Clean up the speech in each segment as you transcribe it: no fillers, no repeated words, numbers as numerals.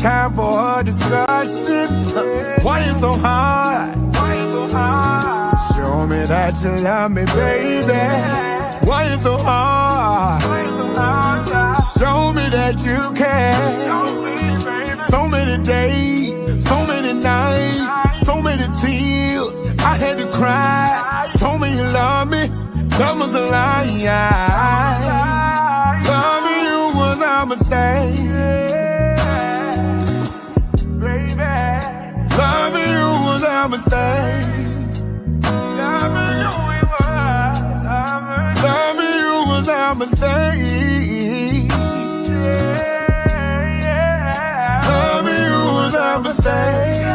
time for a discussion. Why you so hard? Show me that you love me, baby. Why you so hard? Show me that you care. So many days, so many nights, so many tears. I had to cry. Told me you love me. Love was a lie. Loving you was a mistake. Loving you was a mistake. Loving you was a mistake. Loving you was a mistake.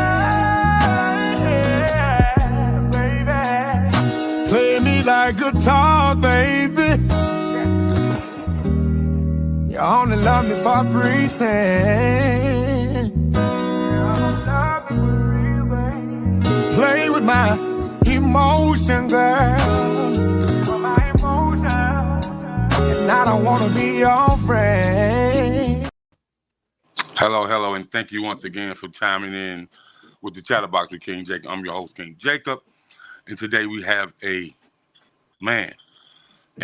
Play me like guitar, baby. You only love me for breathing. Play with my emotion, girl. And I don't want to be your friend. Hello, and thank you once again for chiming in with the Chatterbox with King Jacob. I'm your host, King Jacob. And today we have a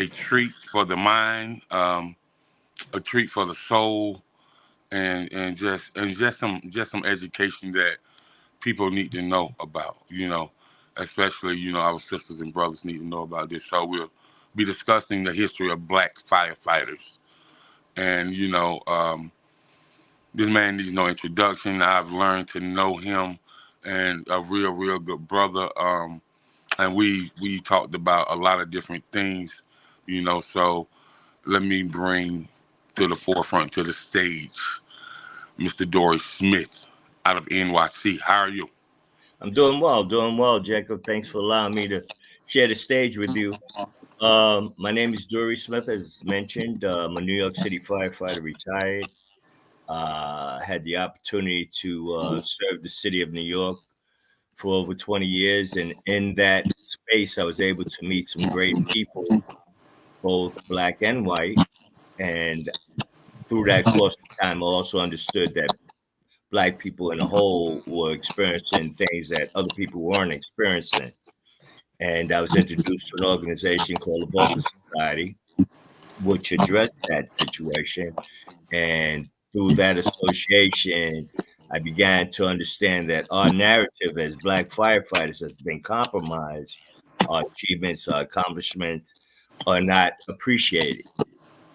treat for the mind, a treat for the soul, and just some education that people need to know about, especially, our sisters and brothers need to know about this. So we'll be discussing the history of Black firefighters. And, this man needs no introduction. I've learned to know him, and a real good brother. And we talked about a lot of different things, so let me bring to the forefront, to the stage, Mr. Duery Smith out of NYC. How are you? I'm doing well, Jacob. Thanks for allowing me to share the stage with you. My name is Duery Smith, as mentioned. I'm a New York City firefighter, retired. Had the opportunity to serve the city of New York for over 20 years. And in that space, I was able to meet some great people, both Black and white. And through that course of time, I also understood that Black people in the whole were experiencing things that other people weren't experiencing. And I was introduced to an organization called the Vulcan Society, which addressed that situation. And through that association, I began to understand that our narrative as Black firefighters has been compromised. Our achievements, our accomplishments are not appreciated.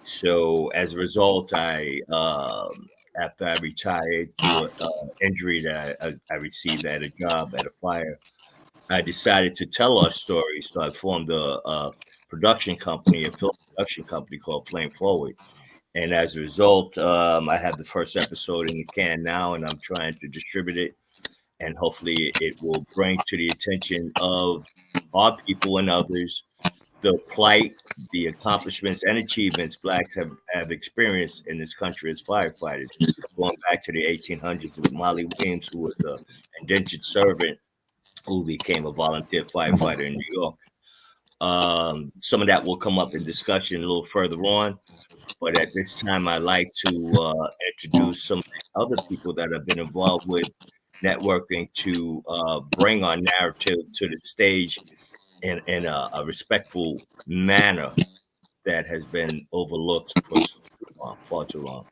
So as a result, after I retired through an injury that I received at a job at a fire, I decided to tell our story. So I formed a production company, a film production company called Flame Forward. And as a result, I have the first episode in the can now, and I'm trying to distribute it. And hopefully it will bring to the attention of our people and others the plight, the accomplishments and achievements Blacks have experienced in this country as firefighters, going back to the 1800s with Molly Williams, who was an indentured servant who became a volunteer firefighter in New York. Some of that will come up in discussion a little further on, but at this time, I'd like to introduce some other people that have been involved with networking to bring our narrative to the stage in a respectful manner that has been overlooked for far too long.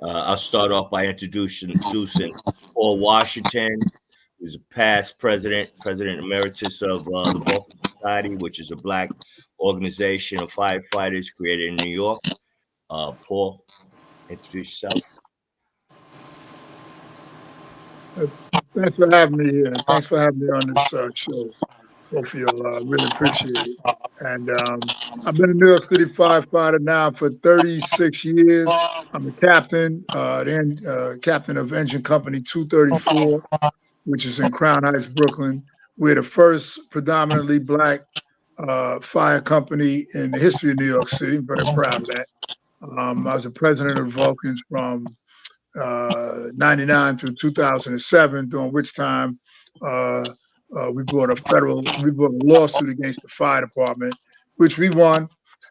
I'll start off by introducing Paul Washington, who's a past president emeritus of the Vulcan Society, which is a Black organization of firefighters created in New York. Paul, introduce yourself. Thanks for having me here. Thanks for having me on this show. Hope you'll really appreciate it. And I've been a New York City firefighter now for 36 years. I'm a captain, captain of Engine Company 234, which is in Crown Heights, Brooklyn. We're the first predominantly Black fire company in the history of New York City. I'm very proud of that. I was the president of Vulcans from 99 through 2007, during which time we brought a lawsuit against the fire department, which we won,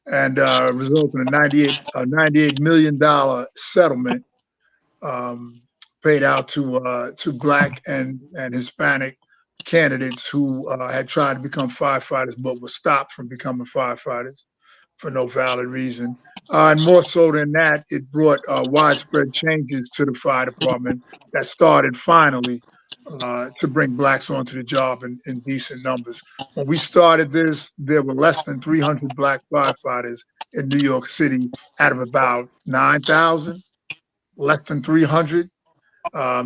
and resulted in a $98 million settlement paid out to Black and Hispanic candidates who had tried to become firefighters but were stopped from becoming firefighters for no valid reason. And more so than that, it brought widespread changes to the fire department that started finally to bring Blacks onto the job in decent numbers. When we started this, there were less than 300 Black firefighters in New York City out of about 9,000, less than 300.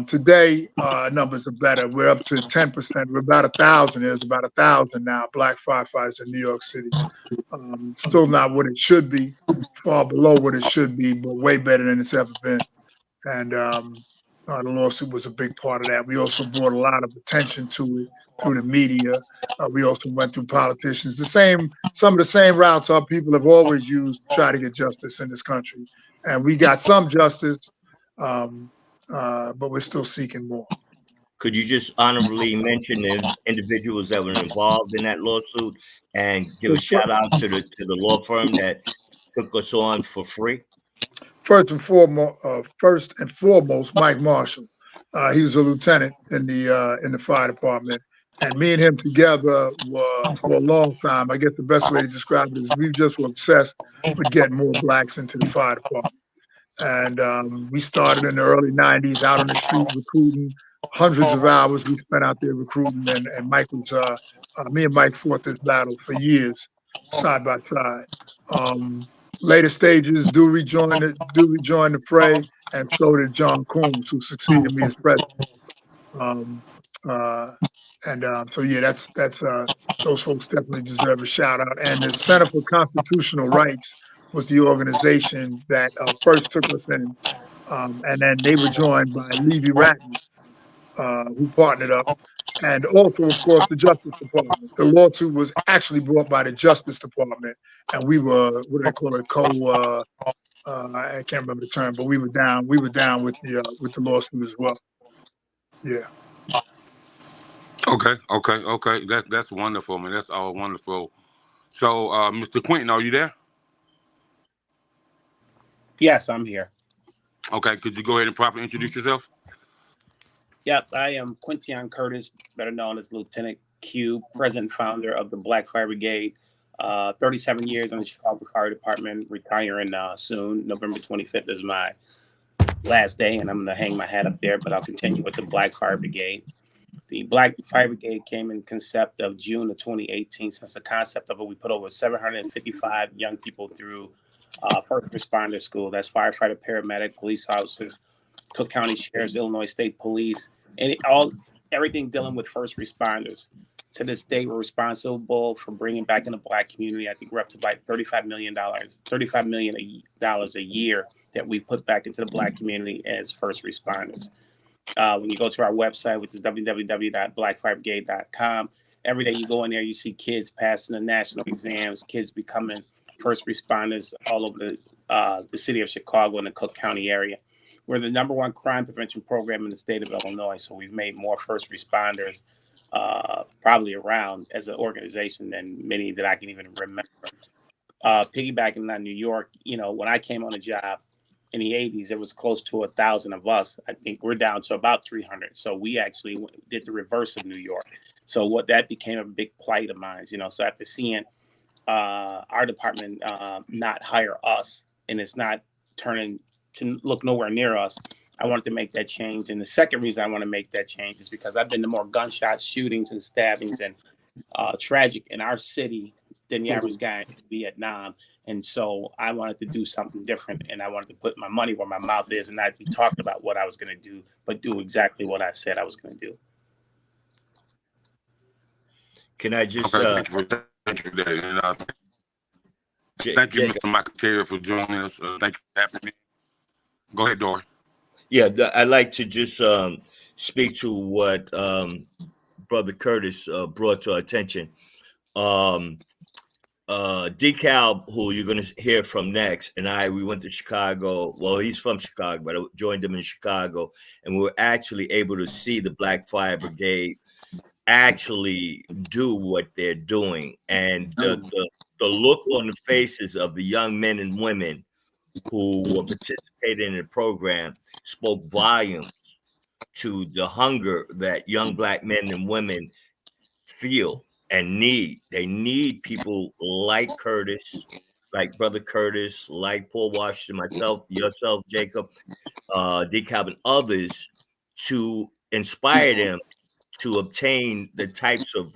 Today, numbers are better. We're up to 10%. We're about 1,000. There's about 1,000 now Black firefighters in New York City. Still not what it should be, far below what it should be, but way better than it's ever been. And the lawsuit was a big part of that. We also brought a lot of attention to it through the media. We also went through politicians. Some of the same routes our people have always used to try to get justice in this country. And we got some justice, but we're still seeking more. Could you just honorably mention the individuals that were involved in that lawsuit and give a shout out to the law firm that took us on for free? First and foremost, Mike Marshall. He was a lieutenant in the fire department, and me and him together were for a long time. I guess the best way to describe it is we just were obsessed with getting more Blacks into the fire department. And we started in the early 90s out on the street recruiting. Hundreds of hours we spent out there recruiting, and Mike was me and Mike fought this battle for years, side by side. Later stages, Duery joined the fray, and so did John Coombs, who succeeded me as president. So yeah, that's those folks definitely deserve a shout out. And the Center for Constitutional Rights was the organization that first took us in, and then they were joined by Levy Ratton, who partnered up, and also, of course, the Justice Department. The lawsuit was actually brought by the Justice Department, and we were, what do they call it, I can't remember the term, but we were down with the lawsuit as well. Yeah. Okay. That's wonderful, man. That's all wonderful. So, Mr. Quinton, are you there? Yes, I'm here. Okay, could you go ahead and properly introduce yourself? Yep, I am Quinton Curtis, better known as Lieutenant Q, president and founder of the Black Fire Brigade. 37 years in the Chicago Fire Department, retiring soon. November 25th is my last day, and I'm going to hang my hat up there, but I'll continue with the Black Fire Brigade. The Black Fire Brigade came in concept of June of 2018. Since the concept of it, we put over 755 young people through first responder school. That's firefighter, paramedic, police officers, Cook County Sheriffs, Illinois State Police, and everything dealing with first responders. To this day, we're responsible for bringing back in the Black community. I think we're up to like $35 million a year that we put back into the Black community as first responders. When you go to our website, which is www.blackfirebrigade.com, every day you go in there, you see kids passing the national exams, kids becoming first responders all over the city of Chicago and the Cook County area. We're the #1 crime prevention program in the state of Illinois, so we've made more first responders probably around as an organization than many that I can even remember. Piggybacking on New York, when I came on the job in the 80s, there was close to 1,000 of us. I think we're down to about 300. So we actually did the reverse of New York. So what that became a big plight of mine, so after seeing our department not hire us, and it's not turning to look nowhere near us, I wanted to make that change. And the second reason I want to make that change is because I've been to more gunshots, shootings, and stabbings and tragic in our city than the average guy in Vietnam. And so I wanted to do something different, and I wanted to put my money where my mouth is and not be talking about what I was going to do, but do exactly what I said I was going to do. Can I just thank you for that. Thank you, Mr. Michael Taylor, for joining us. Thank you for having me. Go ahead, Dory. Yeah, I'd like to just speak to what Brother Curtis brought to our attention. Dekalb, who you're going to hear from next, and we went to Chicago. Well, he's from Chicago, but I joined him in Chicago, and we were actually able to see the Black Fire Brigade actually do what they're doing. And the look on the faces of the young men and women who were participating in the program spoke volumes to the hunger that young Black men and women feel and need. They need people like Curtis, like Brother Curtis, like Paul Washington, myself, yourself, Jacob, Dekalb, and others to inspire them to obtain the types of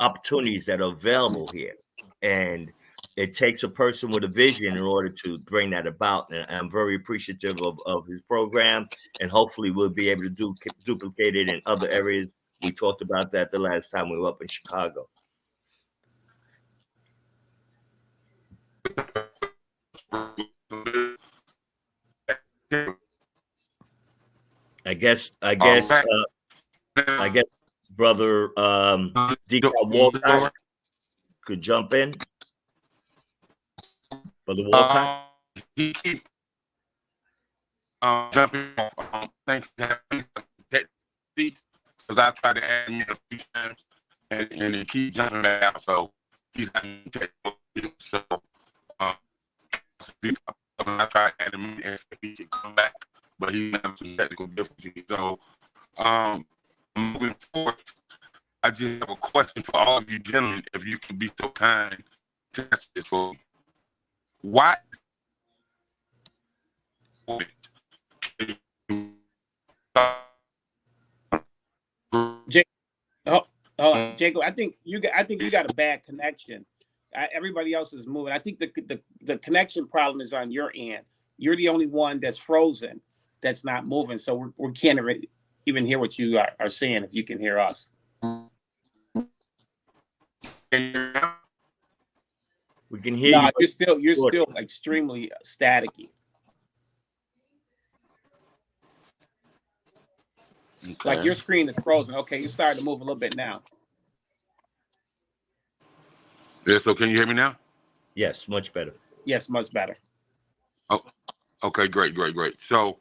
opportunities that are available here. And it takes a person with a vision in order to bring that about. And I'm very appreciative of his program, and hopefully we'll be able to duplicate it in other areas. We talked about that the last time we were up in Chicago. I guess, Brother Dekalb Walcot could jump in. Brother Walcot. He keep jumping off. Thanks because I tried to add him a few times, and he keeps jumping back out. So he's having technical issues. So I tried to add him in, and he can come back, but he's having some technical difficulties. So moving forward, I just have a question for all of you gentlemen, if you could be so kind to answer this for me. Why? Jacob, I think you got a bad connection. Everybody else is moving. I think the connection problem is on your end. You're the only one that's frozen, that's not moving. So we can't even hear what you are saying. If you can hear us, we can hear you. You're still extremely staticky. Okay. Like your screen is frozen. Okay, you're starting to move a little bit now. Yeah, so can you hear me now? Yes, much better. Yes, much better. Oh, okay, great. So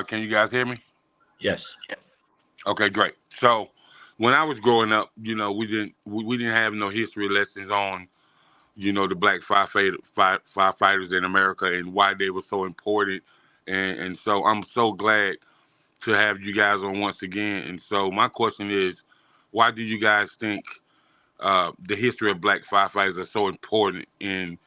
can you guys hear me? Yes. Okay, great. So when I was growing up, we didn't have no history lessons on, the Black firefighters in America and why they were so important. And so I'm so glad to have you guys on once again. And so my question is, why do you guys think the history of Black firefighters are so important and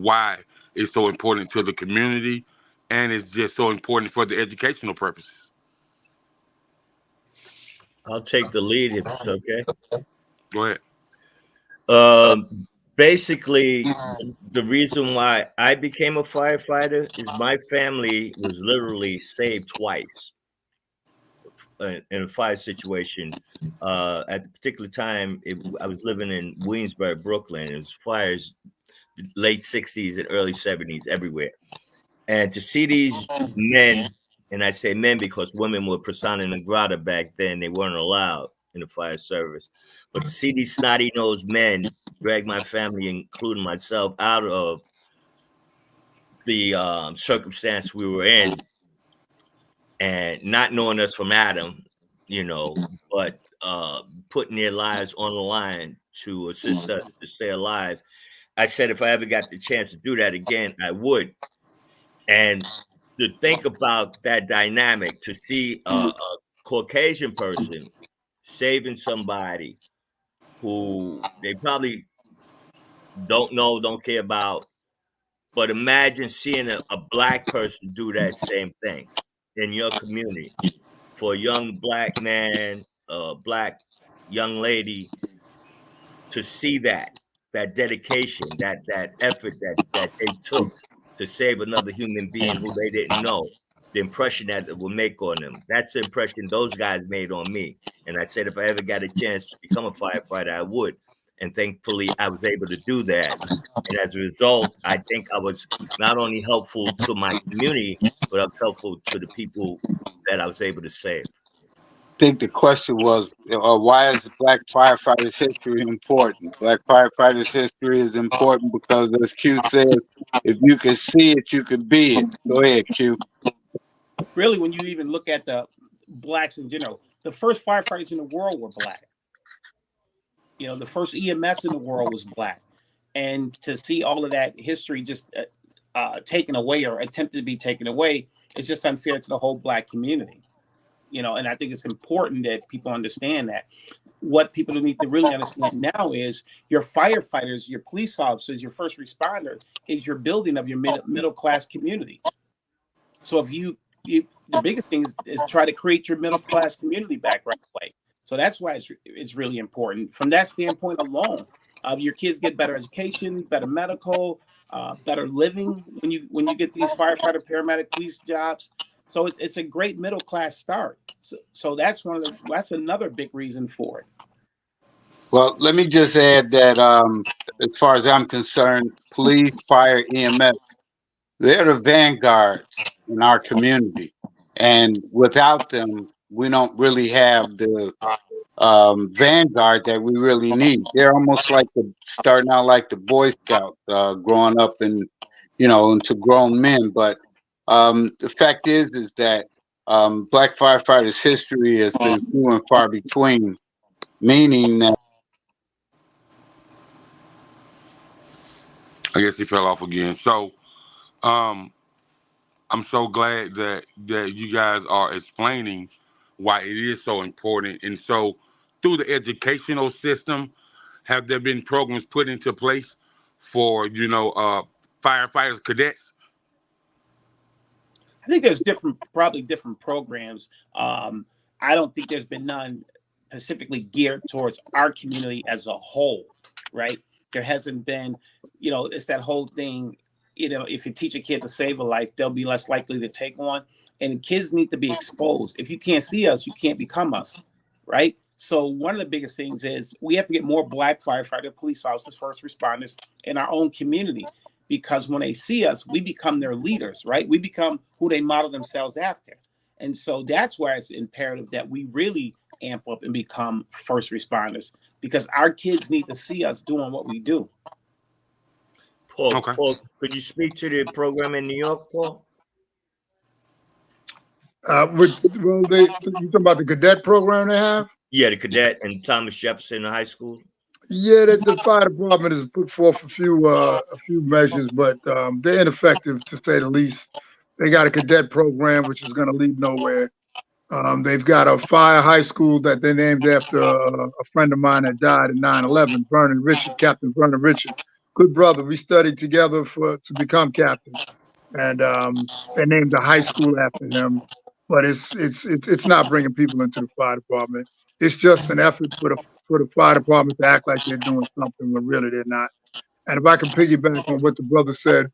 why it's so important to the community, and it's just so important for the educational purposes? I'll take the lead if it's okay. Go ahead. Basically, the reason why I became a firefighter is my family was literally saved twice in a fire situation. At the particular time, I was living in Williamsburg, Brooklyn. It was fires late 60s and early 70s everywhere. And to see these men, and I say men because women were persona non grata back then, they weren't allowed in the fire service. But to see these snotty-nosed men drag my family, including myself, out of the circumstance we were in, and not knowing us from Adam, but putting their lives on the line to assist us to stay alive. I said if I ever got the chance to do that again, I would. And to think about that dynamic, to see a Caucasian person saving somebody who they probably don't know, don't care about, but imagine seeing a Black person do that same thing in your community for a young Black man, a Black young lady, to see that dedication, that effort that they took to save another human being who they didn't know, the impression that it will make on them. That's the impression those guys made on me. And I said, if I ever got a chance to become a firefighter, I would. And thankfully, I was able to do that. And as a result, I think I was not only helpful to my community, but I was helpful to the people that I was able to save. think the question was, why is Black firefighters' history important? Black firefighters' history is important because, as Q says, if you can see it, you can be it. Go ahead, Q. Really, when you even look at the blacks in general, the first firefighters in the world were black. You know, the first EMS in the world was black. And to see all of that history just taken away or attempted to be taken away is just unfair to the whole black community. You know, and I think it's important that people understand that. What people need to really understand now is your firefighters, your police officers, your first responders is your building of your middle class community. So if you the biggest thing is try to create your middle class community back right away. So that's why it's really important. From that standpoint alone, your kids get better education, better medical, better living when you get these firefighter, paramedic, police jobs. So it's a great middle class start. So that's that's another big reason for it. Well, let me just add that as far as I'm concerned, police, fire, EMS, they're the vanguards in our community. And without them, we don't really have the vanguard that we really need. They're almost like starting out like the Boy Scouts, growing up and, into grown men. But the fact is that Black firefighters' history has been few and far between, meaning that. I guess he fell off again. So, I'm so glad that you guys are explaining why it is so important. And so, through the educational system, have there been programs put into place for firefighters, cadets? I think there's probably different programs. I don't think there's been none specifically geared towards our community as a whole, right? There hasn't been, it's that whole thing, if you teach a kid to save a life, they'll be less likely to take one. And kids need to be exposed. If you can't see us, you can't become us, right? So one of the biggest things is we have to get more Black firefighter, police officers, first responders in our own community. Because when they see us, we become their leaders, right? We become who they model themselves after. And so that's why it's imperative that we really amp up and become first responders, because our kids need to see us doing what we do. Paul, Okay. Paul, could you speak to the program in New York, Paul? You talking about the cadet program they have? Yeah, the cadet and Thomas Jefferson High School. Yeah, the fire department has put forth a few measures, but they're ineffective to say the least. They got a cadet program which is going to lead nowhere. They've got a fire high school that they named after a friend of mine that died in 9/11, Captain Vernon Richard. Good brother. We studied together to become captains, and they named the high school after him. But it's not bringing people into the fire department. It's just an effort for the fire department to act like they're doing something when really they're not. And if I can piggyback on what the brother said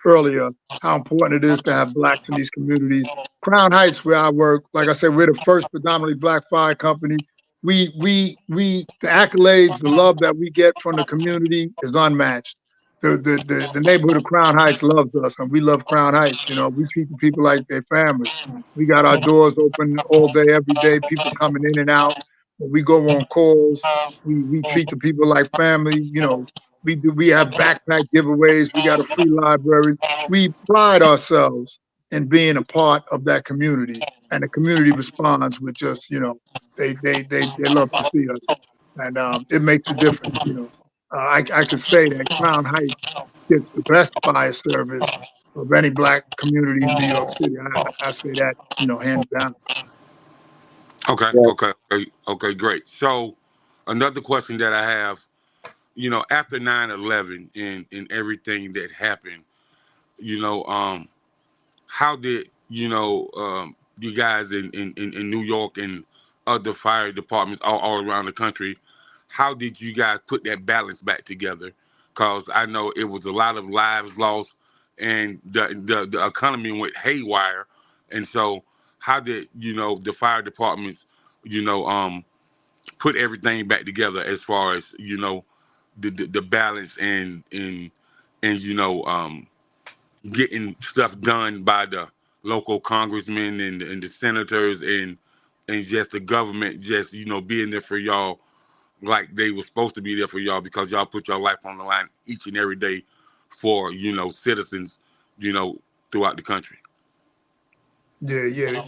earlier, how important it is to have Blacks in these communities. Crown Heights, where I work, like I said, we're the first predominantly Black fire company. The accolades, the love that we get from the community is unmatched. The neighborhood of Crown Heights loves us, and we love Crown Heights. We treat the people like their families. We got our doors open all day, every day. People coming in and out. When we go on calls, we treat the people like family. We have backpack giveaways. We got a free library. We pride ourselves in being a part of that community, and the community responds with just they love to see us, and it makes a difference. I could say that Crown Heights gets the best fire service of any Black community in New York City. I say that hands down. Okay, great. So another question that I have, after 9/11 and everything that happened, how did you guys in New York and other fire departments all around the country, how did you guys put that balance back together? Because I know it was a lot of lives lost and the economy went haywire. And so how did the fire departments put everything back together as far as the balance and getting stuff done by the local congressmen and the senators and just the government just being there for y'all like they were supposed to be there for y'all because y'all put your life on the line each and every day for citizens throughout the country. Yeah.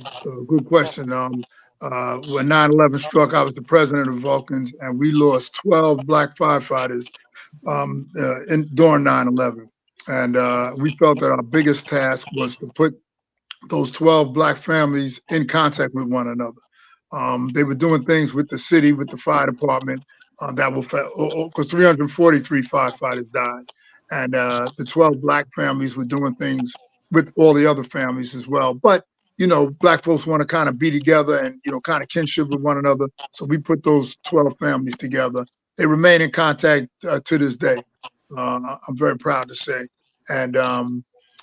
Good question. When 9/11 struck, I was the president of Vulcans, and we lost 12 black firefighters during 9/11. And we felt that our biggest task was to put those 12 black families in contact with one another. They were doing things with the city, with the fire department, that will, because 343 firefighters died. And the 12 black families were doing things with all the other families as well. But, black folks want to kind of be together and, kind of kinship with one another. So we put those 12 families together. They remain in contact to this day. I'm very proud to say. And,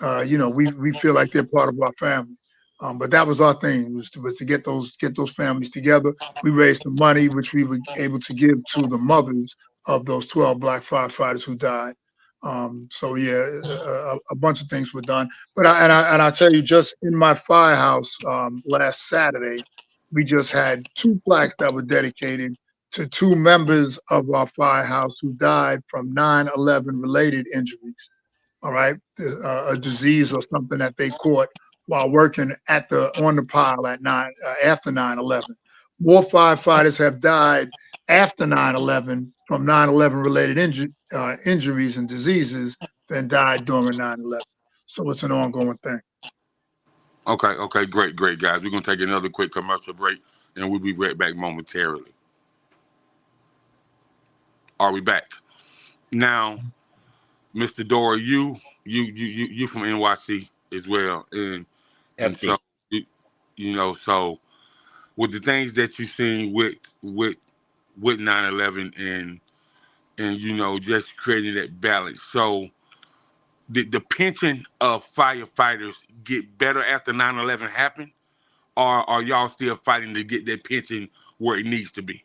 we feel like they're part of our family. But that was our thing, was to get those families together. We raised some money, which we were able to give to the mothers of those 12 black firefighters who died. So yeah, a bunch of things were done. But I tell you, just in my firehouse last Saturday, we just had 2 plaques that were dedicated to 2 members of our firehouse who died from 9/11 related injuries. All right, a disease or something that they caught while working on the pile at after 9/11. More firefighters have died after 9/11 from 9/11 related injuries and diseases than died during 9/11. So it's an ongoing thing. Okay, great, guys. We're gonna take another quick commercial break, and we'll be right back momentarily. Are we back now, Mr. Dora? You from NYC as well, and so so with the things that you've seen with 9/11 and just creating that balance. So did the pension of firefighters get better after 9/11 happened, or are y'all still fighting to get that pension where it needs to be?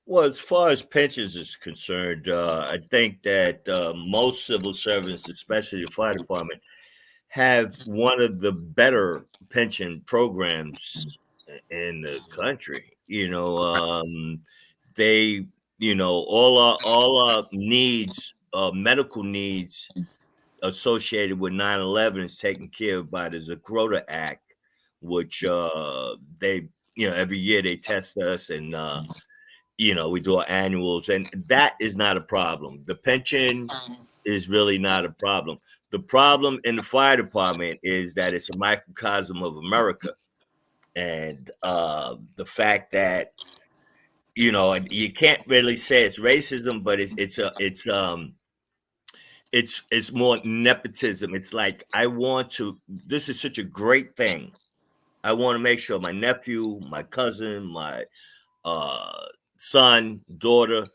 Well, as far as pensions is concerned, I think that most civil servants, especially the fire department, have one of the better pension programs in the country. They, all our needs, medical needs associated with 9/11 is taken care of by the Zagrota Act, which they, every year they test us and we do our annuals, and that is not a problem. The pension is really not a problem. The problem in the fire department is that it's a microcosm of America, and the fact that and you can't really say it's racism, but it's more nepotism. It's like this is such a great thing. I want to make sure my nephew, my cousin, my son, daughter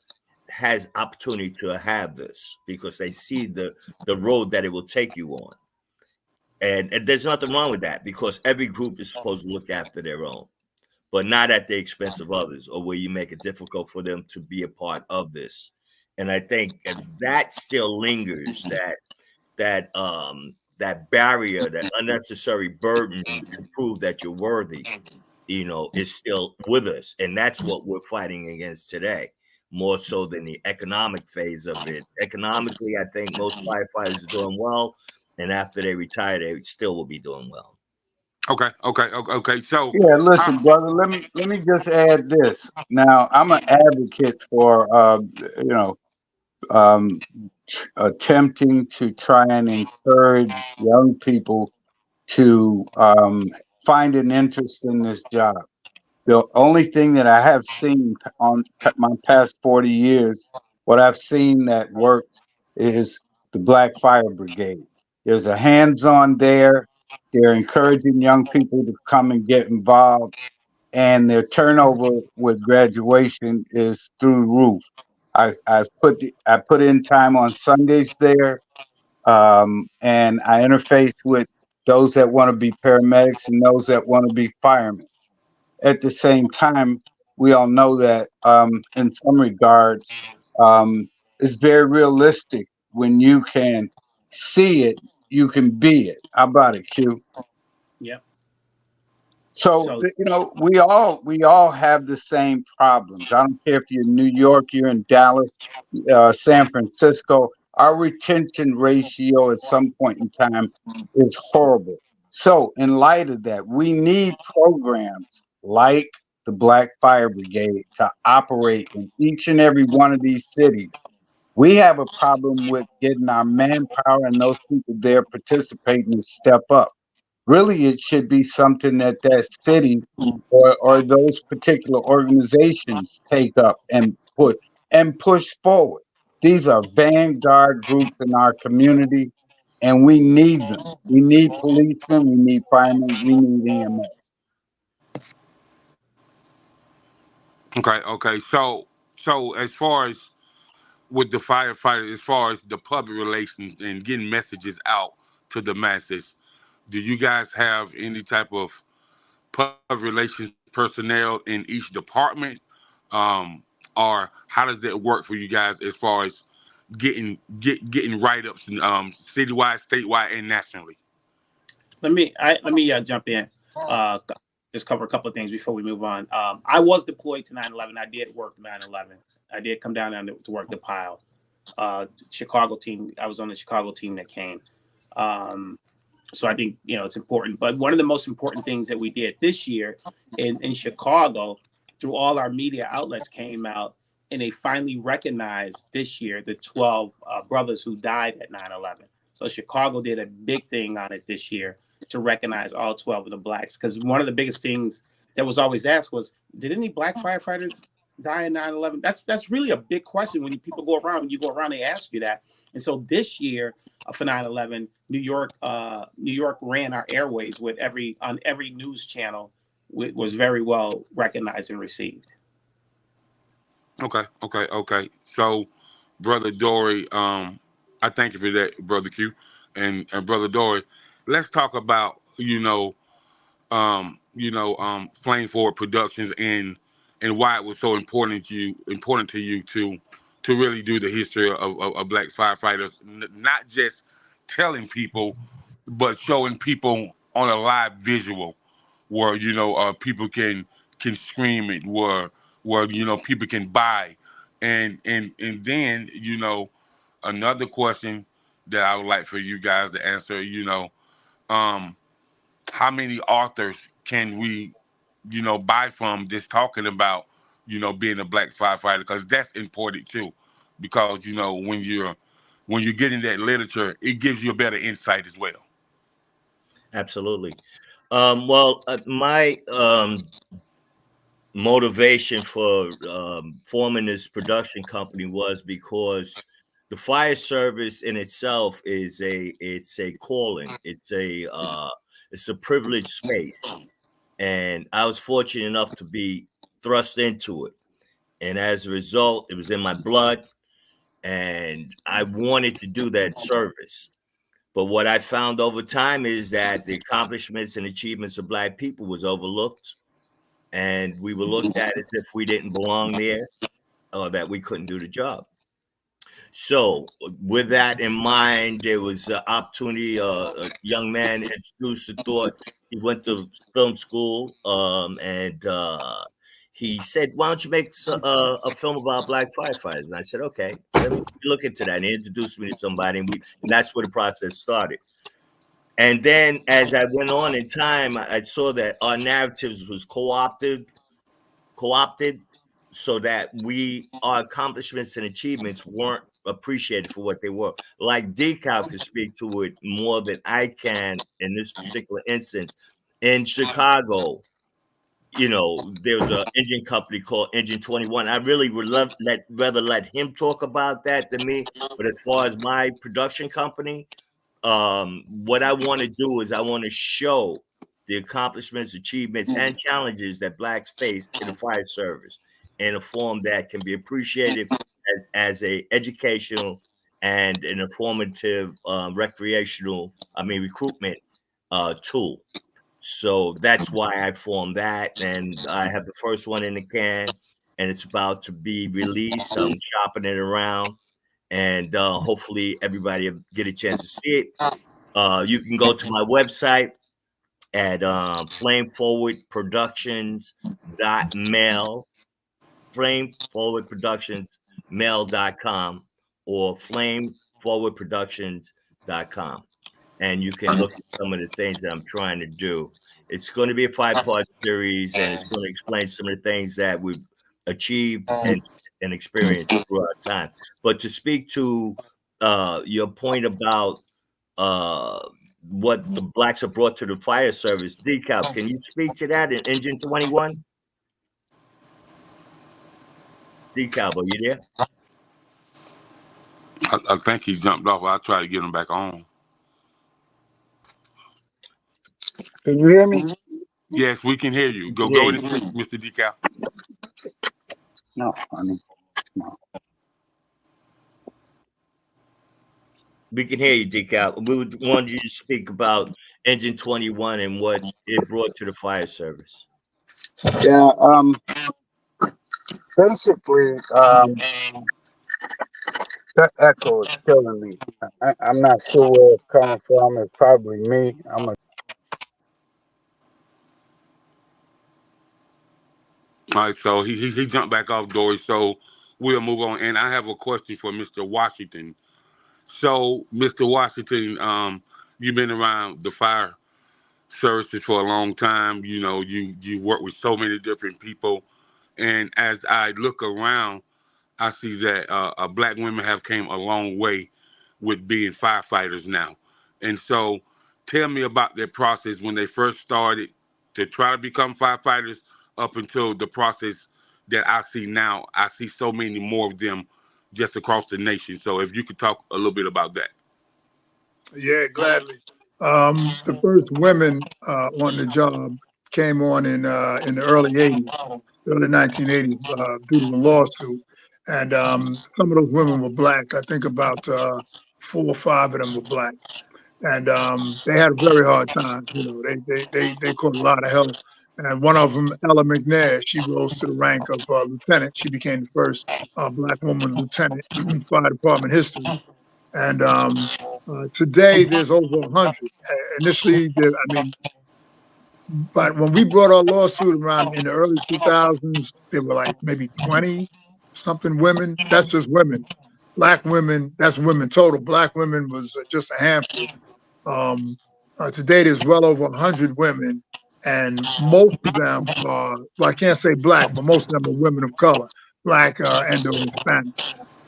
has opportunity to have this because they see the road that it will take you on. And there's nothing wrong with that because every group is supposed to look after their own, but not at the expense of others or where you make it difficult for them to be a part of this. And I think that still lingers, that barrier, that unnecessary burden to prove that you're worthy, is still with us. And that's what we're fighting against today, more so than the economic phase of it. Economically, I think most firefighters are doing well. And after they retire, they still will be doing well. Okay. So Yeah, listen, brother. Let me just add this. Now, I'm an advocate for attempting to try and encourage young people to find an interest in this job. The only thing that I have seen on my past 40 years, what I've seen that works is the Black Fire Brigade. There's a hands-on there. They're encouraging young people to come and get involved, and their turnover with graduation is through the roof. I put in time on Sundays there, and I interface with those that want to be paramedics and those that want to be firemen. At the same time, we all know that in some regards, it's very realistic. When you can see it, you can be it. How about it, Q? So, you know, we all have the same problems. I don't care if you're in New York, you're in Dallas, San Francisco. Our retention ratio at some point in time is horrible. So, in light of that, we need programs like the Black Fire Brigade to operate in each and every one of these cities. We have a problem with getting our manpower and those people there participating to step up. Really, it should be something that that city or those particular organizations take up and put and push forward. These are vanguard groups in our community, and we need them. We need policemen, we need firemen, we need EMS. Okay. So as far as with the firefighters, as far as the public relations and getting messages out to the masses, do you guys have any type of public relations personnel in each department, um, or how does that work for you guys as far as getting write ups citywide, statewide, and nationally? Let me jump in. Just cover a couple of things before we move on. I was deployed to 9/11. I did work 9/11. I did come down to work the pile. Chicago team. I was on the Chicago team that came. So I think, you know, it's important. But one of the most important things that we did this year in Chicago, through all our media outlets, came out and they finally recognized this year the 12 brothers who died at 9/11. So Chicago did a big thing on it this year to recognize all 12 of the blacks. Because one of the biggest things that was always asked was, did any black firefighters die in 9/11? That's really a big question when people go around. When you go around, they ask you that. And so this year for 9/11, New York ran our airways on every news channel. Was very well recognized and received. Okay. So, Brother Duery, I thank you for that, Brother Q, and Brother Duery. Let's talk about Flame Forward Productions and why it was so important to you to really do the history of black firefighters, not just telling people, but showing people on a live visual where people can scream it, where people can buy, and then another question that I would like for you guys to answer, um, how many authors can we buy from just talking about being a black firefighter, because that's important too, because when you're getting that literature, it gives you a better insight as well. Absolutely. My motivation for forming this production company was because the fire service in itself is a calling. It's a privileged space, and I was fortunate enough to be thrust into it. And as a result, it was in my blood, and I wanted to do that service. But what I found over time is that the accomplishments and achievements of Black people was overlooked, and we were looked at as if we didn't belong there or that we couldn't do the job. So with that in mind, there was an opportunity. A young man introduced the thought. He went to film school, and he said, "Why don't you make a film about Black firefighters?" And I said, "Okay, let me look into that." And he introduced me to somebody, and that's where the process started. And then, as I went on in time, I saw that our narratives was co-opted, so that our accomplishments and achievements weren't appreciated for what they were. Like Dekalb could speak to it more than I can in this particular instance. In Chicago, there was an engine company called Engine 21. I really would rather let him talk about that than me. But as far as my production company, what I want to do is I want to show the accomplishments, achievements, and challenges that Blacks face in the fire service in a form that can be appreciated as a educational and an informative recruitment tool. So that's why I formed that, and I have the first one in the can, and it's about to be released. I'm shopping it around, and hopefully everybody will get a chance to see it. You can go to my website at flameforwardproductions.mail, flameforwardproductionsmail.com, or flameforwardproductions.com. And you can look at some of the things that I'm trying to do. It's going to be a 5-part series, and it's going to explain some of the things that we've achieved and experienced throughout time. But to speak to your point about what the blacks have brought to the fire service, Dekalb, can you speak to that in Engine 21? Dekalb, are you there? I think he jumped off. I'll try to get him back on. Can you hear me? Yes, we can hear you. Go Yeah, ahead, Mr. Dekalb. No, honey. No. we can hear you, Dekalb. We wanted you to speak about Engine 21 and what it brought to the fire service. Yeah. Basically, that echo is killing me. I'm not sure where it's coming from. It's probably me. All right, so he jumped back off, Dory. So we'll move on. And I have a question for Mr. Washington. So, Mr. Washington, you've been around the fire services for a long time. You know, you work with so many different people. And as I look around, I see that black women have came a long way with being firefighters now. And so tell me about their process when they first started to try to become firefighters up until the process that I see now. I see so many more of them just across the nation. So if you could talk a little bit about that. Yeah, gladly. The first women on the job came on in the early 80s, early 1980s, due to a lawsuit. And some of those women were black. I think about 4 or 5 of them were black. And they had a very hard time. You know, they caught a lot of hell. And one of them, Ella McNair, she rose to the rank of lieutenant. She became the first black woman lieutenant in fire department history. And today there's over 100. Initially, but when we brought our lawsuit around in the early 2000s, there were like maybe 20 something women. That's just women. Black women, that's women total. Black women was just a handful. Today there's well over 100 women, and most of them are, well, I can't say black, but most of them are women of color, black and/or Hispanic.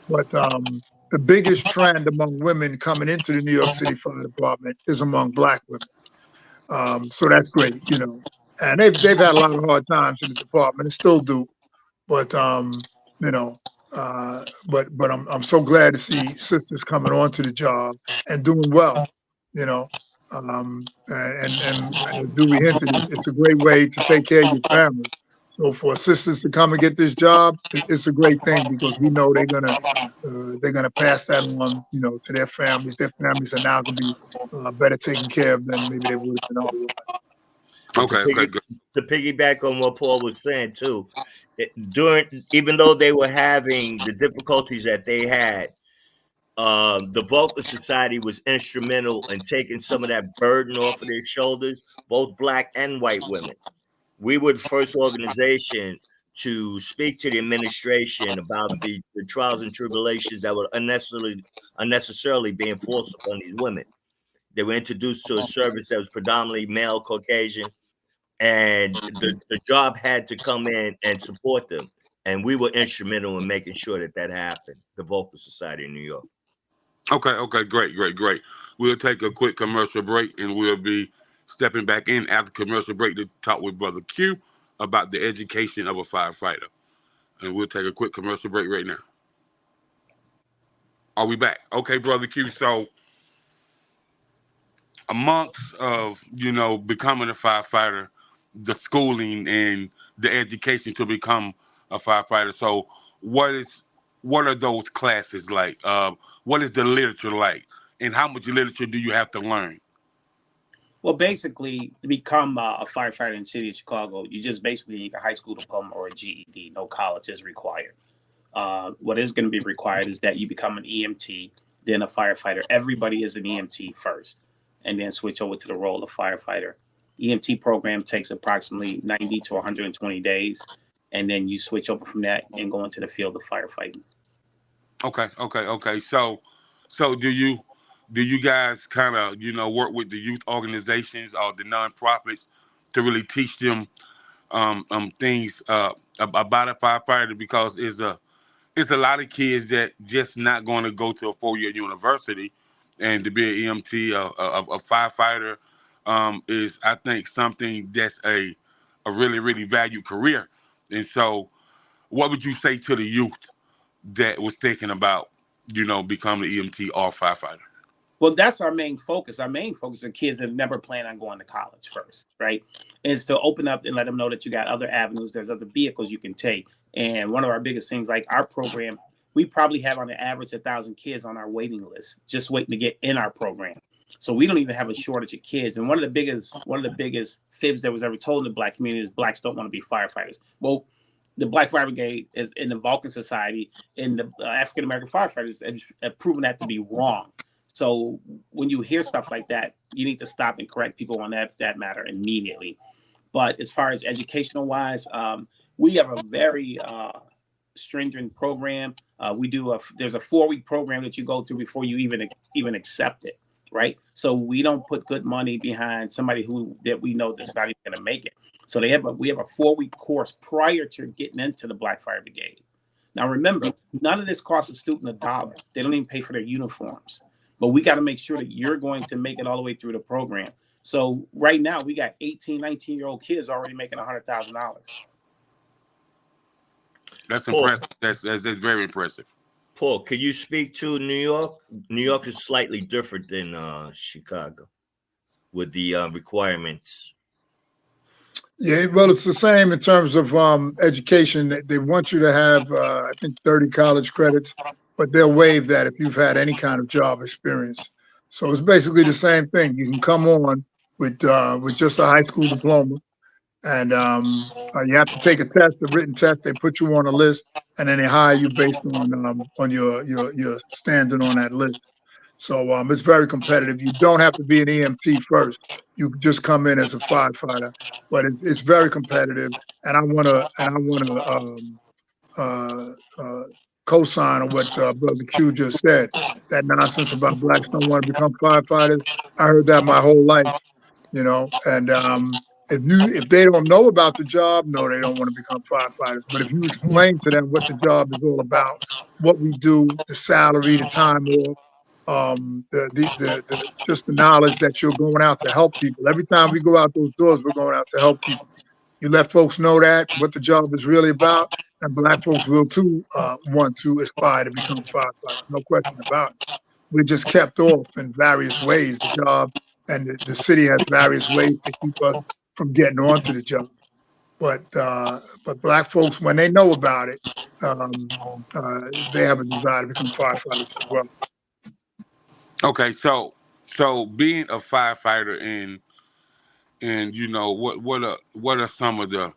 But the biggest trend among women coming into the New York City Fire Department is among black women. So that's great, you know. And they've had a lot of hard times in the department and still do. But you know, but I'm so glad to see sisters coming onto the job and doing well, you know. And as Dewey hinted, it's a great way to take care of your family. So for sisters to come and get this job, it's a great thing because we know they're gonna pass that on, you know, to their families. Their families are now gonna be better taken care of than maybe they would have been otherwise. Okay, good. To piggyback on what Paul was saying too, even though they were having the difficulties that they had, the Vulcan Society was instrumental in taking some of that burden off of their shoulders, both black and white women. We were the first organization to speak to the administration about the trials and tribulations that were unnecessarily being forced upon these women. They were introduced to a service that was predominantly male, Caucasian, and the job had to come in and support them. And we were instrumental in making sure that happened, the Vulcan Society in New York. Okay, great. We'll take a quick commercial break and we'll be stepping back in after commercial break to talk with Brother Q about the education of a firefighter. And we'll take a quick commercial break right now. Are we back? Okay, Brother Q. So amongst of, you know, becoming a firefighter, the schooling and the education to become a firefighter. So what are those classes like? What is the literature like? And how much literature do you have to learn? Well, basically, to become a firefighter in the city of Chicago, you just basically need a high school diploma or a GED. No college is required. What is going to be required is that you become an EMT, then a firefighter. Everybody is an EMT first, and then switch over to the role of firefighter. EMT program takes approximately 90 to 120 days, and then you switch over from that and go into the field of firefighting. Okay. So do you guys kind of work with the youth organizations or the nonprofits to really teach them things about a firefighter? Because it's a lot of kids that just not going to go to a 4-year university, and to be an EMT, a firefighter, is, I think, something that's a really, really valued career. And so, what would you say to the youth that was thinking about, becoming an EMT or firefighter? Well, that's our main focus. Our main focus are kids that never plan on going to college first, right? Is to open up and let them know that you got other avenues, there's other vehicles you can take. And one of our biggest things, like our program, we probably have on the average 1,000 kids on our waiting list, just waiting to get in our program. So we don't even have a shortage of kids. And one of the biggest fibs that was ever told in the Black community is Blacks don't want to be firefighters. Well, the Black Fire Brigade is in the Vulcan Society, and the African American firefighters have proven that to be wrong. So when you hear stuff like that, you need to stop and correct people on that matter immediately. But as far as educational wise, we have a very stringent program. There's a 4-week program that you go through before you even accept it, right? So we don't put good money behind somebody that we know that's not even going to make it. So we have a 4-week course prior to getting into the Black Fire Brigade. Now remember, none of this costs a student $1. They don't even pay for their uniforms. But we got to make sure that you're going to make it all the way through the program. So right now we got 18, 19-year-old kids already making $100,000. That's impressive. That's very impressive. Paul, can you speak to New York? New York is slightly different than Chicago with the requirements. Yeah, well, it's the same in terms of education. They want you to have, I think, 30 college credits, but they'll waive that if you've had any kind of job experience. So it's basically the same thing. You can come on with just a high school diploma, and you have to take a test, a written test. They put you on a list, and then they hire you based on your standing on that list. So it's very competitive. You don't have to be an EMT first. You just come in as a firefighter, but it's very competitive. And I want to co-sign on what Brother Q just said. That nonsense about blacks don't want to become firefighters. I heard that my whole life, And if they don't know about the job, no, they don't want to become firefighters. But if you explain to them what the job is all about, what we do, the salary, the time off, just the knowledge that you're going out to help people. Every time we go out those doors, we're going out to help people. You let folks know that, what the job is really about, and Black folks will too want to aspire to become firefighters. No question about it. We're just kept off in various ways. The job and the city has various ways to keep us from getting onto the job. But Black folks, when they know about it, they have a desire to become firefighters as well. Okay, so being a firefighter and what are some of the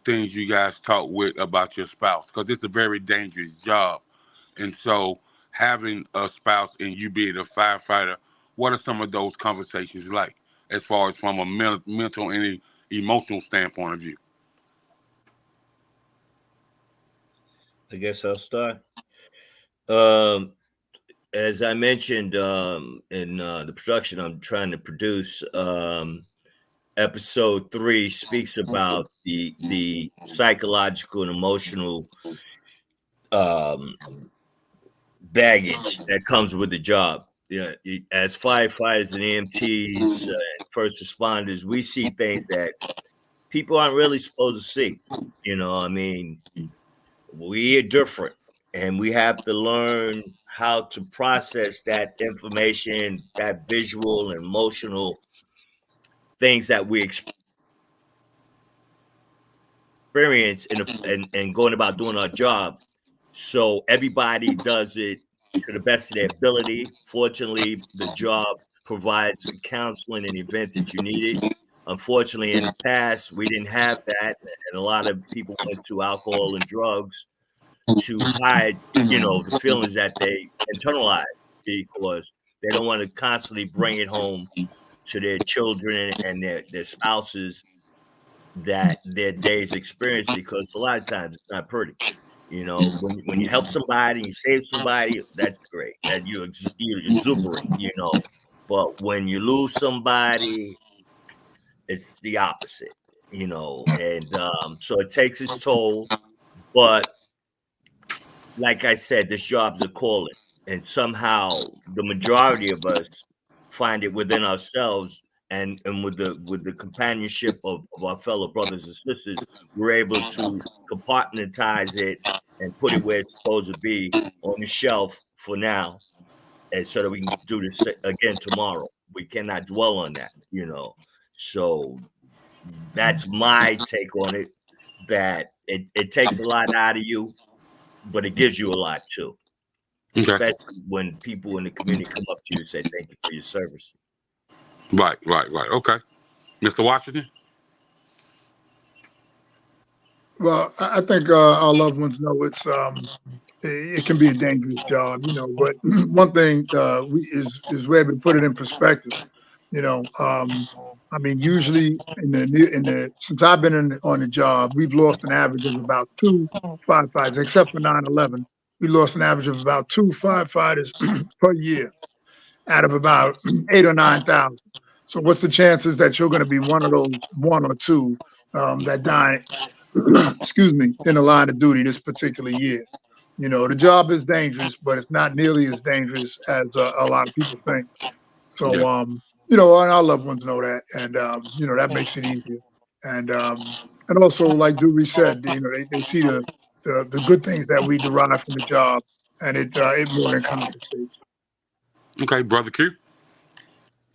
things you guys talk with about your spouse? Because it's a very dangerous job, and so having a spouse and you being a firefighter, what are some of those conversations like, as far as from a mental and emotional standpoint of view? I guess I'll start. As I mentioned in the production I'm trying to produce, episode 3 speaks about the psychological and emotional baggage that comes with the job. As firefighters and EMTs and first responders, we see things that people aren't really supposed to see. We are different, and we have to learn how to process that information, that visual and emotional things that we experience and going about doing our job. So everybody does it to the best of their ability. Fortunately, the job provides the counseling and event that you needed. Unfortunately, in the past, we didn't have that, and a lot of people went to alcohol and drugs to hide, the feelings that they internalize, because they don't want to constantly bring it home to their children and their spouses that their day's experience, because a lot of times it's not pretty. You know, when you help somebody, you save somebody, that's great. That you're exuberant, you know. But when you lose somebody, it's the opposite, you know. And so it takes its toll. But like I said, this job's a calling, and somehow the majority of us find it within ourselves, and with the companionship of our fellow brothers and sisters, we're able to compartmentalize it and put it where it's supposed to be, on the shelf for now, and so that we can do this again tomorrow. We cannot dwell on that, you know. So that's my take on it. That it takes a lot out of you, but it gives you a lot too. Okay. Especially when people in the community come up to you and say thank you for your service. Right. Okay. Mr. Washington? Well, I think our loved ones know it can be a dangerous job, you know. But one thing we're able to put it in perspective. You know, I mean, usually since I've been on the job, we've lost an average of about 2 firefighters, except for 9/11. We lost an average of about 2 firefighters per year out of about 8 or 9,000. So what's the chances that you're going to be one of those 1 or 2 that die, excuse me, in the line of duty this particular year? You know, the job is dangerous, but it's not nearly as dangerous as a lot of people think. So, Yeah. you know, and our loved ones know that, and you know, that makes it easier. And also, like Duery said, you know, they see the good things that we derive from the job, and it more than compensates. Okay, Brother Q?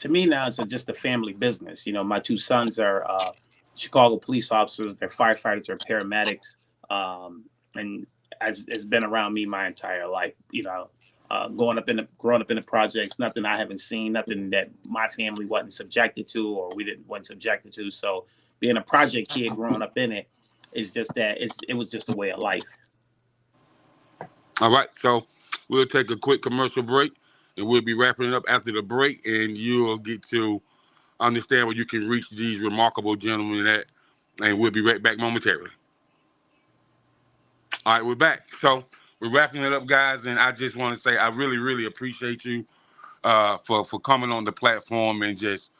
To me now, it's just a family business. You know, my 2 sons are Chicago police officers. They're firefighters or paramedics, and it's been around me my entire life. You know, growing up in the projects, nothing I haven't seen, nothing that my family wasn't subjected to, or wasn't subjected to. So being a project kid growing up in it is just that it was just a way of life. All right, so we'll take a quick commercial break, and we'll be wrapping it up after the break, and you'll get to understand where you can reach these remarkable gentlemen at, and we'll be right back momentarily. All right, we're back. So we're wrapping it up, guys, and I just want to say I really, really appreciate you for coming on the platform and just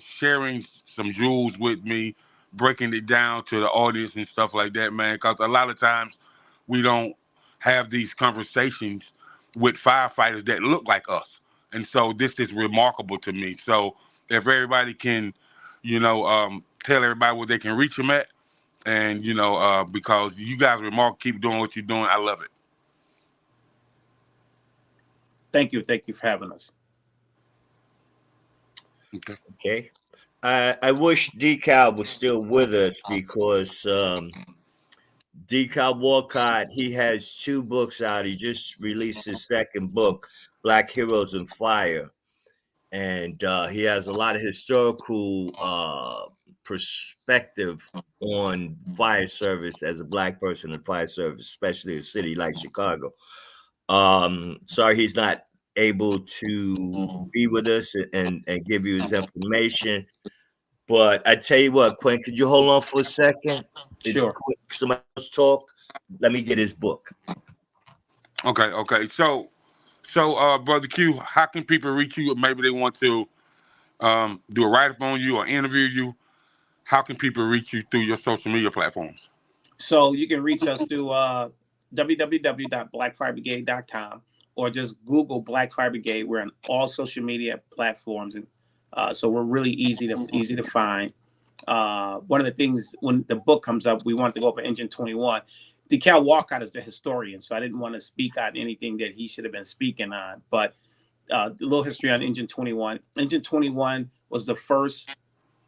sharing some jewels with me, breaking it down to the audience and stuff like that, man. Because a lot of times we don't have these conversations with firefighters that look like us, and so this is remarkable to me. So if everybody can, tell everybody where they can reach them at, and because you guys are remarkable, keep doing what you're doing. I love it. Thank you for having us. Okay. I wish Dekalb was still with us, because Dekalb Walcot, he has 2 books out. He just released his 2nd book, Black Heroes in Fire. And he has a lot of historical perspective on fire service as a Black person in fire service, especially in a city like Chicago. Sorry he's not able to be with us and give you his information. But I tell you what, Quinn, could you hold on for a second? Sure. Somebody else talk. Let me get his book. Okay. So, Brother Q, how can people reach you? Maybe they want to do a write-up on you or interview you. How can people reach you through your social media platforms? So you can reach us through www.blackfirebrigade.com, or just Google Black Fire Brigade. We're on all social media platforms, and so we're really easy to find. One of the things, when the book comes up, we want to go over Engine 21. Dekalb Walcot is the historian, so I didn't want to speak on anything that he should have been speaking on. But a little history on Engine 21. Engine 21 was the first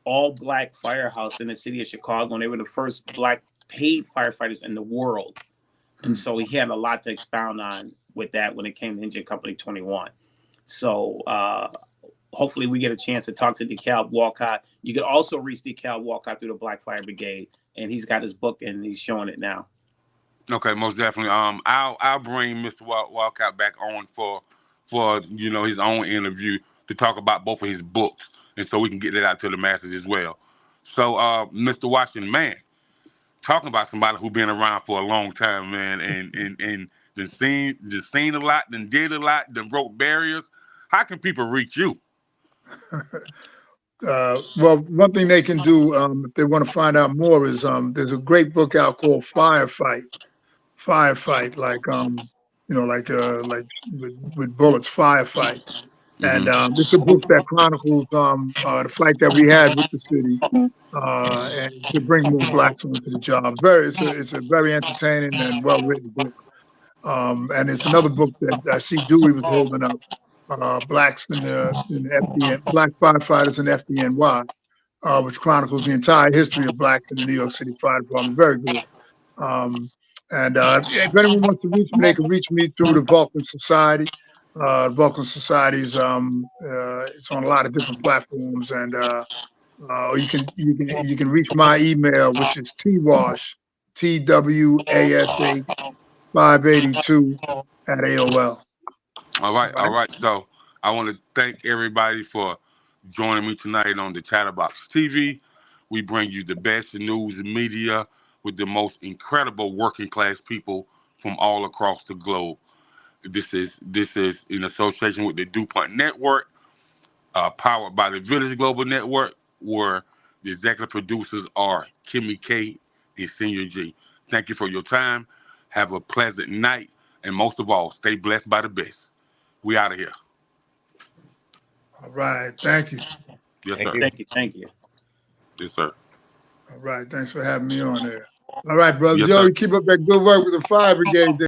all-Black firehouse in the city of Chicago, and they were the first Black paid firefighters in the world. And so he had a lot to expound on with that when it came to Engine Company 21. So hopefully we get a chance to talk to Dekalb Walcot. You can also reach Dekalb Walcot through the Black Fire Brigade, and he's got his book and he's showing it now. Okay, most definitely. I'll bring Mr. Walcott back on for for his own interview to talk about both of his books, and so we can get that out to the masses as well. So, Mr. Washington, man, talking about somebody who's been around for a long time, man, and seen a lot, then did a lot, then broke barriers. How can people reach you? Well, one thing they can do if they want to find out more is there's a great book out called Firefight, like with bullets, Firefight. And it's a book that chronicles the fight that we had with the city, and to bring more blacks onto the job. It's a very entertaining and well written book. And it's another book that I see Duery was holding up, blacks in the FDN, black firefighters in FDNY, which chronicles the entire history of blacks in the New York City Fire Department. Very good. If anyone wants to reach me, they can reach me through the Vulcan Society. Vulcan Society's it's on a lot of different platforms, and or you can reach my email, which is TWASH 582 at AOL. All right. So I want to thank everybody for joining me tonight on the Chatterbox TV. We bring you the best news and media with the most incredible working class people from all across the globe. This is in association with the DuPont Network, powered by the Village Global Network, where the executive producers are Kimmy K and Senior G. Thank you for your time. Have a pleasant night, and most of all, stay blessed by the best. We out of here. All right. Thank you. Yes, sir. Thank you. Yes, sir. All right. Thanks for having me on there. All right, brother Yes, Joe, sir. you keep up that good work with the fire brigade there.